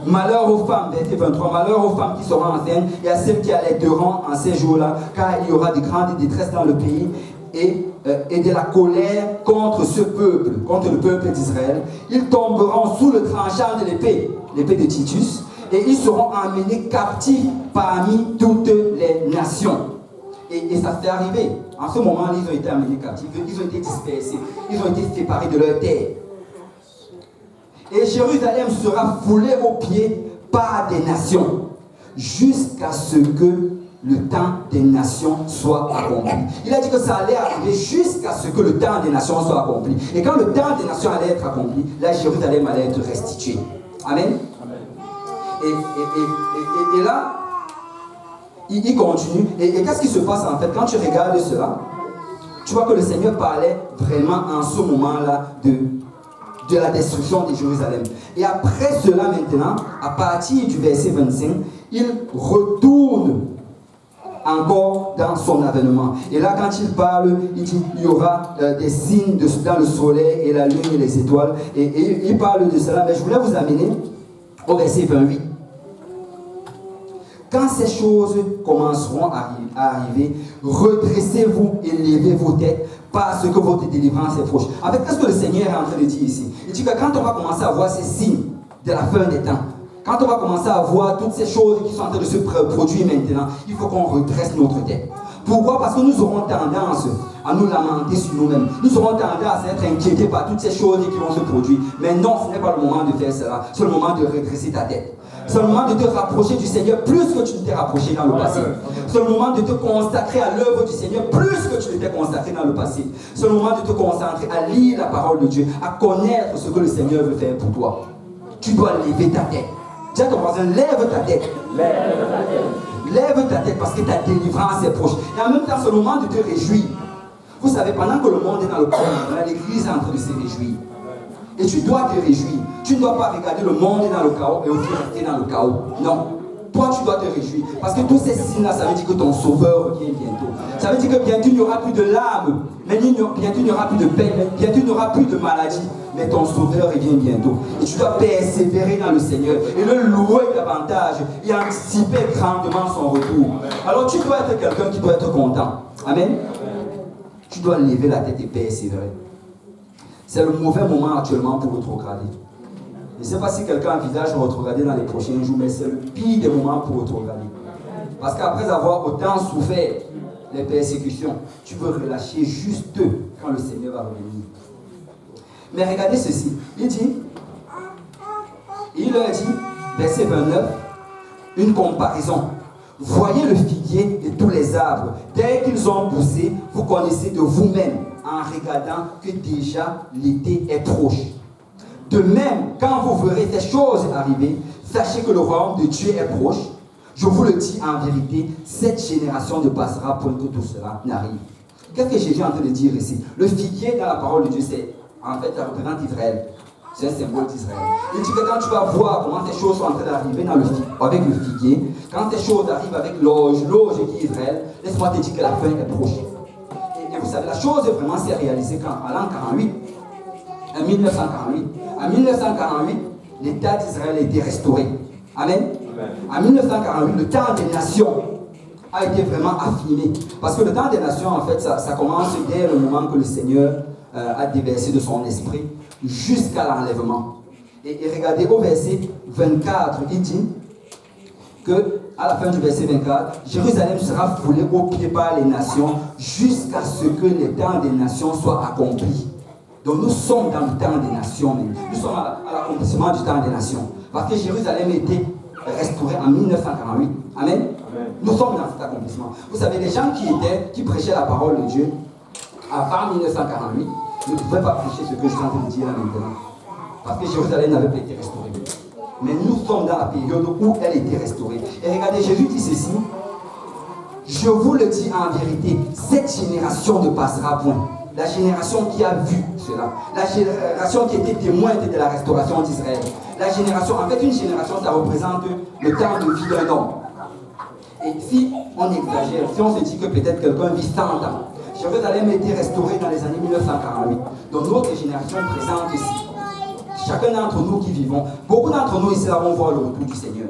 malheur aux femmes, verset 23, malheur aux femmes qui seront enceintes et à celles qui allaiteront en ces jours-là, car il y aura de grandes détresses dans le pays et de la colère contre ce peuple, contre le peuple d'Israël. Ils tomberont sous le tranchant de l'épée, l'épée de Titus, et ils seront emmenés captifs parmi toutes les nations. Et ça s'est arrivé. En ce moment, ils ont été emmenés captifs, ils ont été dispersés, ils ont été séparés de leur terre. Et Jérusalem sera foulée aux pieds par des nations, jusqu'à ce que le temps des nations soit accompli. Il a dit que ça allait arriver jusqu'à ce que le temps des nations soit accompli. Et quand le temps des nations allait être accompli, là, Jérusalem allait être restituée. Amen. Et là, il continue. Et qu'est-ce qui se passe en fait? Quand tu regardes cela, tu vois que le Seigneur parlait vraiment en ce moment-là de la destruction de Jérusalem. Et après cela maintenant, à partir du verset 25, il retourne encore dans son avènement. Et là, quand il parle, il dit il y aura des signes dans le soleil et la lune et les étoiles. Et il parle de cela. Mais je voulais vous amener au verset 28. Quand ces choses commenceront à arriver, redressez-vous et levez vos têtes parce que votre délivrance est proche. En fait, qu'est-ce que le Seigneur est en train de dire ici? Il dit que quand on va commencer à voir ces signes de la fin des temps, quand on va commencer à voir toutes ces choses qui sont en train de se produire maintenant, il faut qu'on redresse notre tête. Pourquoi? Parce que nous aurons tendance à nous lamenter sur nous-mêmes. Nous aurons tendance à être inquiétés par toutes ces choses qui vont se produire. Mais non, ce n'est pas le moment de faire cela. C'est le moment de redresser ta tête. C'est le moment de te rapprocher du Seigneur plus que tu ne t'es rapproché dans le passé. C'est le moment de te consacrer à l'œuvre du Seigneur plus que tu ne t'es consacré dans le passé. C'est le moment de te concentrer à lire la parole de Dieu, à connaître ce que le Seigneur veut faire pour toi. Tu dois lever ta tête. Dis à ton voisin, lève ta tête. Lève ta tête. Lève ta tête parce que ta délivrance est proche. Et en même temps, c'est le moment de te réjouir. Vous savez, pendant que le monde est dans le chaos, l'église est en train de se réjouir. Et tu dois te réjouir. Tu ne dois pas regarder le monde dans le chaos et aussi rester dans le chaos. Non. Toi, tu dois te réjouir. Parce que tous ces signes-là, ça veut dire que ton sauveur revient bientôt. Ça veut dire que bientôt, il n'y aura plus de larmes. Mais bientôt, il n'y aura plus de peine. Bientôt, il n'y aura plus de maladie. Mais ton sauveur revient bientôt. Et tu dois persévérer dans le Seigneur. Et le louer davantage. Et anticiper grandement son retour. Alors, tu dois être quelqu'un qui doit être content. Amen. Tu dois lever la tête et persévérer. C'est le mauvais moment actuellement pour rétrograder. Je ne sais pas si quelqu'un envisage de rétrograder dans les prochains jours, mais c'est le pire des moments pour rétrograder. Parce qu'après avoir autant souffert les persécutions, tu peux relâcher juste quand le Seigneur va revenir. Mais regardez ceci. Il leur dit, verset 29, une comparaison. Voyez le figuier et tous les arbres. Dès qu'ils ont poussé, vous connaissez de vous-même en regardant que déjà l'été est proche. De même, quand vous verrez ces choses arriver, sachez que le royaume de Dieu est proche. Je vous le dis en vérité, cette génération ne passera point que tout cela n'arrive. Qu'est-ce que Jésus est en train de dire ici? Le figuier dans la parole de Dieu, c'est en fait, ça représente Israël. C'est un symbole d'Israël. Il dit que quand tu vas voir comment ces choses sont en train d'arriver avec le figuier, quand ces choses arrivent avec l'auge qui est Israël, laisse-moi te dire que la fin est proche. Et vous savez, la chose vraiment s'est réalisée quand, en l'an 48, en 1948. En 1948, l'État d'Israël a été restauré. Amen. En 1948, le temps des nations a été vraiment affiné. Parce que le temps des nations, en fait, ça commence dès le moment que le Seigneur a déversé de son esprit jusqu'à l'enlèvement. Et regardez au verset 24, il dit que à la fin du verset 24, Jérusalem sera foulée aux pieds par les nations jusqu'à ce que les temps des nations soient accomplis. Donc nous sommes dans le temps des nations. Nous sommes à l'accomplissement du temps des nations. Parce que Jérusalem a été restaurée en 1948. Amen. Amen. Nous sommes dans cet accomplissement. Vous savez, les gens qui prêchaient la parole de Dieu avant 1948 ne pouvaient pas prêcher ce que je suis en train de dire là maintenant. Parce que Jérusalem n'avait pas été restaurée. Mais nous sommes dans la période où elle était restaurée. Et regardez, Jésus dit ceci. Je vous le dis en vérité, cette génération ne passera point. La génération qui a vu cela. La génération qui était témoin de la restauration d'Israël. La génération, en fait, une génération, ça représente le temps de vie d'un homme. Et si on exagère, si on se dit que peut-être quelqu'un vit 100 ans, Jérusalem a été restaurée dans les années 1948. Donc notre génération présente ici. chacun d'entre nous qui vivons, beaucoup d'entre nous ici là vont voir le retour du Seigneur.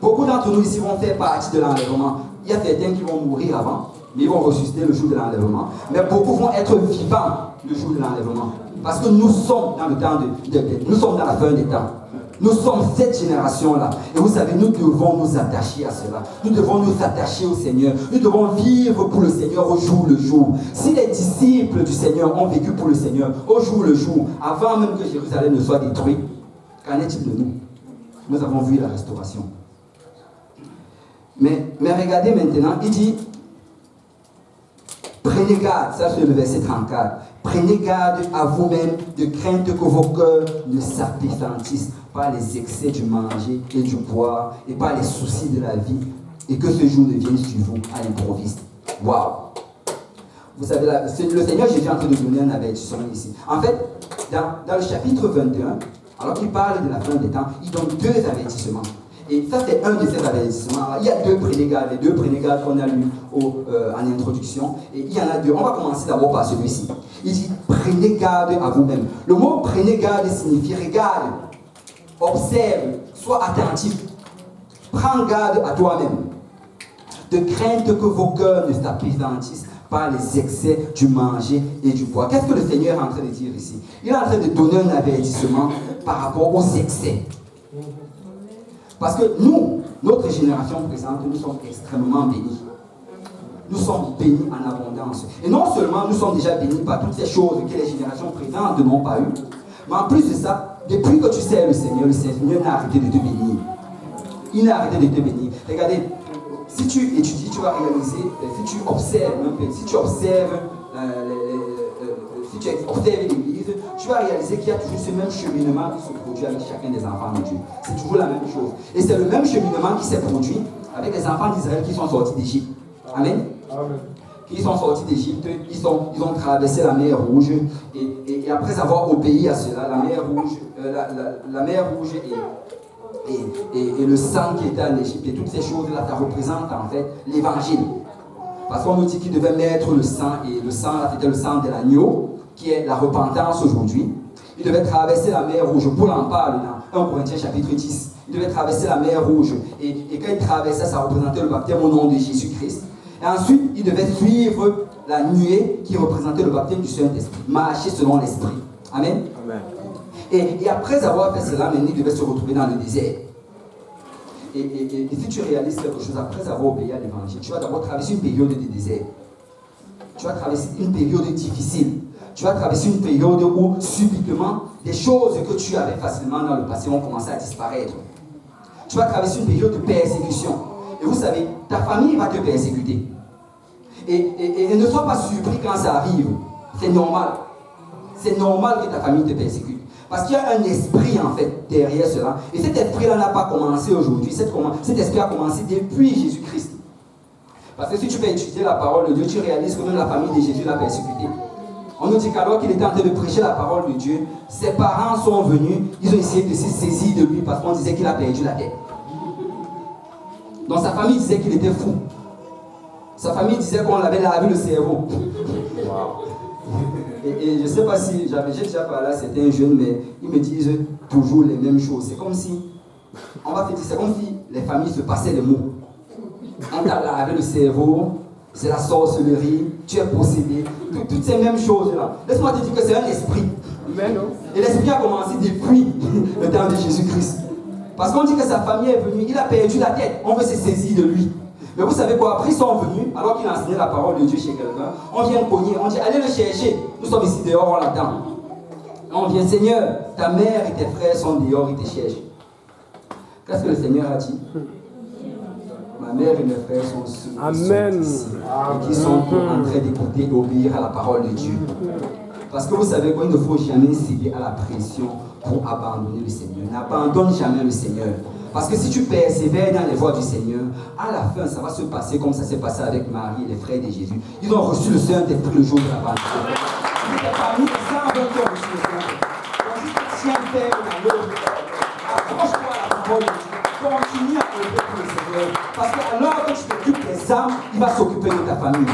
Beaucoup d'entre nous ici vont faire partie de l'enlèvement. Il y a certains qui vont mourir avant, mais ils vont ressusciter le jour de l'enlèvement. Mais beaucoup vont être vivants le jour de l'enlèvement. Parce que nous sommes dans le temps nous sommes dans la fin des temps. Nous sommes cette génération-là. Et vous savez, nous devons nous attacher à cela. Nous devons nous attacher au Seigneur. Nous devons vivre pour le Seigneur au jour le jour. Si les disciples du Seigneur ont vécu pour le Seigneur au jour le jour, avant même que Jérusalem ne soit détruit, qu'en est-il de nous? Nous avons vu la restauration. Mais regardez maintenant, il dit, prenez garde, ça c'est le verset 34, prenez garde à vous-même de crainte que vos cœurs ne s'apesantissent par les excès du manger et du boire et par les soucis de la vie et que ce jour ne vienne sur vous à l'improviste. Waouh! Vous savez, le Seigneur Jésus est en train de donner un avertissement ici. En fait, dans le chapitre 21, alors qu'il parle de la fin des temps, il donne deux avertissements. Et ça, c'est un de ces avertissements. Il y a deux prenez garde, les deux prenez garde qu'on a lus en introduction. Et il y en a deux. On va commencer d'abord par celui-ci. Il dit, prenez garde à vous-même. Le mot prenez garde signifie regarde, observe, sois attentif. Prends garde à toi-même. De crainte que vos cœurs ne s'apesantissent par les excès du manger et du boire. Qu'est-ce que le Seigneur est en train de dire ici? Il est en train de donner un avertissement par rapport aux excès. Parce que nous, notre génération présente, nous sommes extrêmement bénis. Nous sommes bénis en abondance. Et non seulement nous sommes déjà bénis par toutes ces choses que les générations présentes n'ont pas eues, mais en plus de ça, depuis que tu sais le Seigneur n'a arrêté de te bénir. Il n'a arrêté de te bénir. Regardez, si tu étudies, tu vas réaliser, si tu observes un peu, si tu observes l'Église, tu vas réaliser qu'il y a toujours ce même cheminement qui se produit avec chacun des enfants de Dieu. C'est toujours la même chose. Et c'est le même cheminement qui s'est produit avec les enfants d'Israël qui sont sortis d'Égypte. Amen. Amen. Qui sont sortis d'Égypte, ils ont traversé la mer Rouge, et après avoir obéi à cela, la mer Rouge et le sang qui était en Égypte, et toutes ces choses-là, ça représente en fait l'évangile. Parce qu'on nous dit qu'il devait mettre le sang, et le sang, là, c'était le sang de l'agneau, qui est la repentance aujourd'hui. Il devait traverser la mer Rouge. Paul en parle dans 1 Corinthiens chapitre 10. Il devait traverser la mer Rouge. Et quand il traversait, ça représentait le baptême au nom de Jésus-Christ. Et ensuite, il devait suivre la nuée qui représentait le baptême du Saint-Esprit. Marcher selon l'Esprit. Amen. Amen. Et après avoir fait cela, il devait se retrouver dans le désert. Et si tu réalises quelque chose, après avoir obéi à l'évangile, tu vas d'abord traverser une période de désert. Tu vas traverser une période difficile. Tu vas traverser une période où, subitement, des choses que tu avais facilement dans le passé vont commencer à disparaître. Tu vas traverser une période de persécution. Et vous savez, ta famille va te persécuter. Et ne sois pas surpris quand ça arrive. C'est normal. C'est normal que ta famille te persécute. Parce qu'il y a un esprit, en fait, derrière cela. Et cet esprit-là n'a pas commencé aujourd'hui. Cet esprit a commencé depuis Jésus-Christ. Parce que si tu peux étudier la parole de Dieu, tu réalises que même la famille de Jésus l'a persécuté. On nous dit qu'alors qu'il était en train de prêcher la parole de Dieu, ses parents sont venus, ils ont essayé de se saisir de lui parce qu'on disait qu'il a perdu la tête. Donc sa famille disait qu'il était fou. Sa famille disait qu'on l'avait lavé le cerveau. Et je ne sais pas si j'ai déjà parlé à certains jeunes, mais ils me disent toujours les mêmes choses. C'est comme si, c'est comme si les familles se passaient les mots. On t'a lavé le cerveau, c'est la sorcellerie, tu es possédé, toutes ces mêmes choses-là. Laisse-moi te dire que c'est un esprit. Et l'esprit a commencé depuis le temps de Jésus-Christ. Parce qu'on dit que sa famille est venue, il a perdu la tête, on veut se saisir de lui. Mais vous savez quoi, après ils sont venus, alors qu'il a enseigné la parole de Dieu chez quelqu'un, on vient cogner, on dit allez le chercher, nous sommes ici dehors, on l'attend. On vient, Seigneur, ta mère et tes frères sont dehors, ils te cherchent. Qu'est-ce que le Seigneur a dit? Ma mère et mes frères sont ceux Amen. qui sont en train d'écouter et d'obéir à la parole de Dieu. Parce que vous savez qu'il ne faut jamais céder à la pression pour abandonner le Seigneur. N'abandonne jamais le Seigneur. Parce que si tu persévères dans les voies du Seigneur, à la fin, ça va se passer comme ça s'est passé avec Marie et les frères de Jésus. Ils ont reçu le Saint-Esprit le jour de la Pentecôte. Ils étaient parmi les 120 qui ont reçu le Saint-Esprit. Donc si tu tiens ferme dans l'œuvre, accroche-toi à la parole de Dieu. Continue à œuvrer pour le Seigneur. Parce que alors que tu t'occupes des âmes, il va s'occuper de ta famille.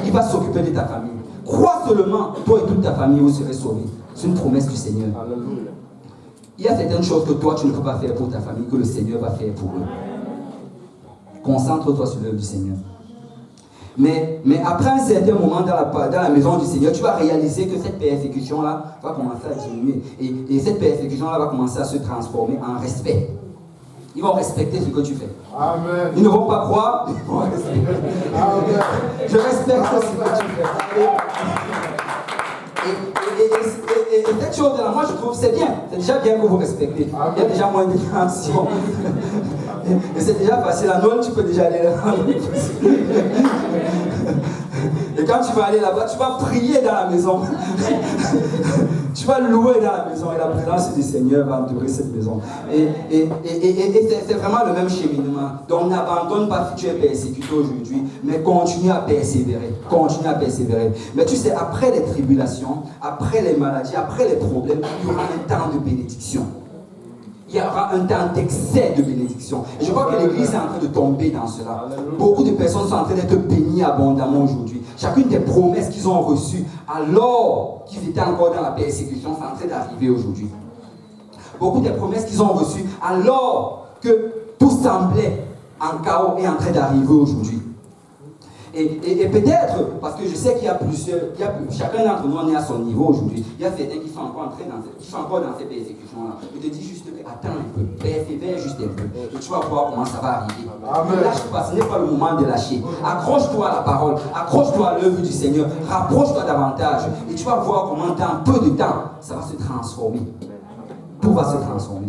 Il va s'occuper de ta famille. crois seulement, toi et toute ta famille, vous serez sauvés. C'est une promesse du Seigneur. Alléluia. Il y a certaines choses que toi, tu ne peux pas faire pour ta famille, que le Seigneur va faire pour eux. Concentre-toi sur l'œuvre du Seigneur. Mais après un certain moment dans la maison du Seigneur, tu vas réaliser que cette persécution-là va commencer à diminuer. Et cette persécution-là va commencer à se transformer en respect. Ils vont respecter ce que tu fais. Amen. Ils ne vont pas croire, ils vont respecter. Amen. Je respecte ce que tu fais. Et cette chose-là, moi je trouve c'est bien. C'est déjà bien que vous respectez. Il y a déjà moins de tension. Et c'est déjà facile. À Noël, tu peux déjà aller là. Et quand tu vas aller là-bas, tu vas prier dans la maison. Tu vas louer dans la maison. Et la présence du Seigneur va entourer cette maison. Et c'est vraiment le même cheminement. Donc n'abandonne pas si tu es persécuté aujourd'hui, mais continue à persévérer. Continue à persévérer. Mais tu sais, après les tribulations, après les maladies, après les problèmes, il y aura un temps de bénédiction. Il y aura un temps d'excès de bénédiction. Et je crois que l'Église est en train de tomber dans cela. Beaucoup de personnes sont en train d'être bénies abondamment aujourd'hui. Chacune des promesses qu'ils ont reçues alors qu'ils étaient encore dans la persécution, c'est en train d'arriver aujourd'hui. Beaucoup des promesses qu'ils ont reçues alors que tout semblait en chaos est en train d'arriver aujourd'hui. Et peut-être, parce que je sais qu'il y a plusieurs, chacun d'entre nous en est à son niveau aujourd'hui. Il y a certains qui sont encore dans ces persécutions-là. Je te dis juste que attends un peu, persévère juste un peu. Et tu vas voir comment ça va arriver. Ne lâche pas, ce n'est pas le moment de lâcher. Accroche-toi à la parole, accroche-toi à l'œuvre du Seigneur, rapproche-toi davantage. Et tu vas voir comment dans peu de temps, ça va se transformer. Tout va se transformer.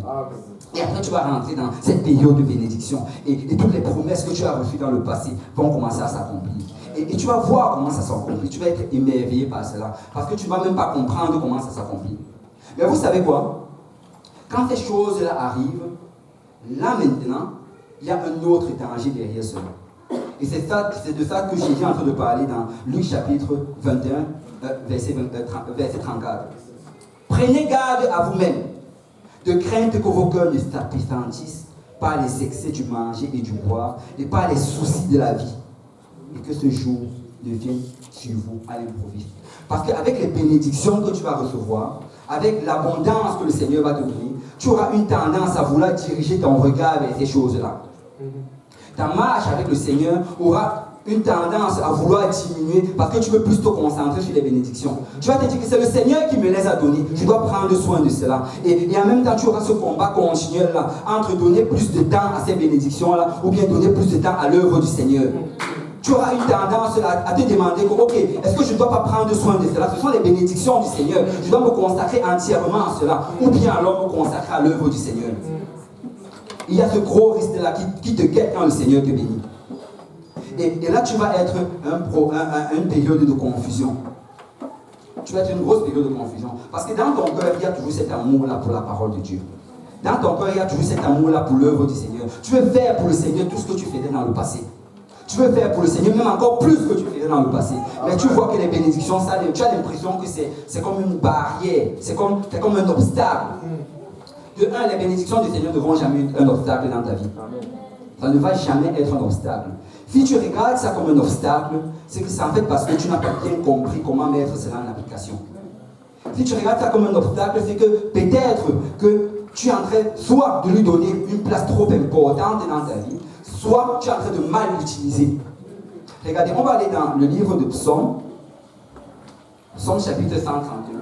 Et après, tu vas rentrer dans cette période de bénédiction. Et toutes les promesses que tu as reçues dans le passé vont commencer à s'accomplir. Et tu vas voir comment ça s'accomplit. Tu vas être émerveillé par cela. Parce que tu ne vas même pas comprendre comment ça s'accomplit. Mais vous savez quoi? Quand ces choses-là arrivent, là maintenant, il y a un autre danger derrière cela. Et c'est de ça que Jésus est en train de parler dans Luc chapitre 21, verset 34. Prenez garde à vous-même, de crainte que vos cœurs ne s'apesantissent par les excès du manger et du boire et par les soucis de la vie, et que ce jour ne vienne sur vous à l'improviste. Parce qu'avec les bénédictions que tu vas recevoir, avec l'abondance que le Seigneur va te donner, tu auras une tendance à vouloir diriger ton regard vers ces choses-là. Ta marche avec le Seigneur aura une tendance à vouloir diminuer parce que tu veux plus te concentrer sur les bénédictions. Tu vas te dire que c'est le Seigneur qui me les a données. Je dois prendre soin de cela. Et en même temps, tu auras ce combat continuel là entre donner plus de temps à ces bénédictions là ou bien donner plus de temps à l'œuvre du Seigneur. Tu auras une tendance à te demander que, ok, est-ce que je ne dois pas prendre soin de cela? Ce sont les bénédictions du Seigneur. Je dois me consacrer entièrement à cela. Ou bien alors me consacrer à l'œuvre du Seigneur. Il y a ce gros risque là qui te guette quand le Seigneur te bénit. Et là, tu vas être une période de confusion. Tu vas être une grosse période de confusion. Parce que dans ton cœur, il y a toujours cet amour-là pour la parole de Dieu. Dans ton cœur, il y a toujours cet amour-là pour l'œuvre du Seigneur. Tu veux faire pour le Seigneur tout ce que tu faisais dans le passé. Tu veux faire pour le Seigneur même encore plus que tu faisais dans le passé. Mais tu vois que les bénédictions, ça, tu as l'impression que c'est comme une barrière. C'est comme un obstacle. De un, les bénédictions du Seigneur ne vont jamais être un obstacle dans ta vie. Ça ne va jamais être un obstacle. Si tu regardes ça comme un obstacle, c'est que c'est en fait parce que tu n'as pas bien compris comment mettre cela en application. Si tu regardes ça comme un obstacle, c'est que peut-être que tu es en train soit de lui donner une place trop importante dans ta vie, soit tu es en train de mal l'utiliser. Regardez, on va aller dans le livre de Psaume, Psaume chapitre 132.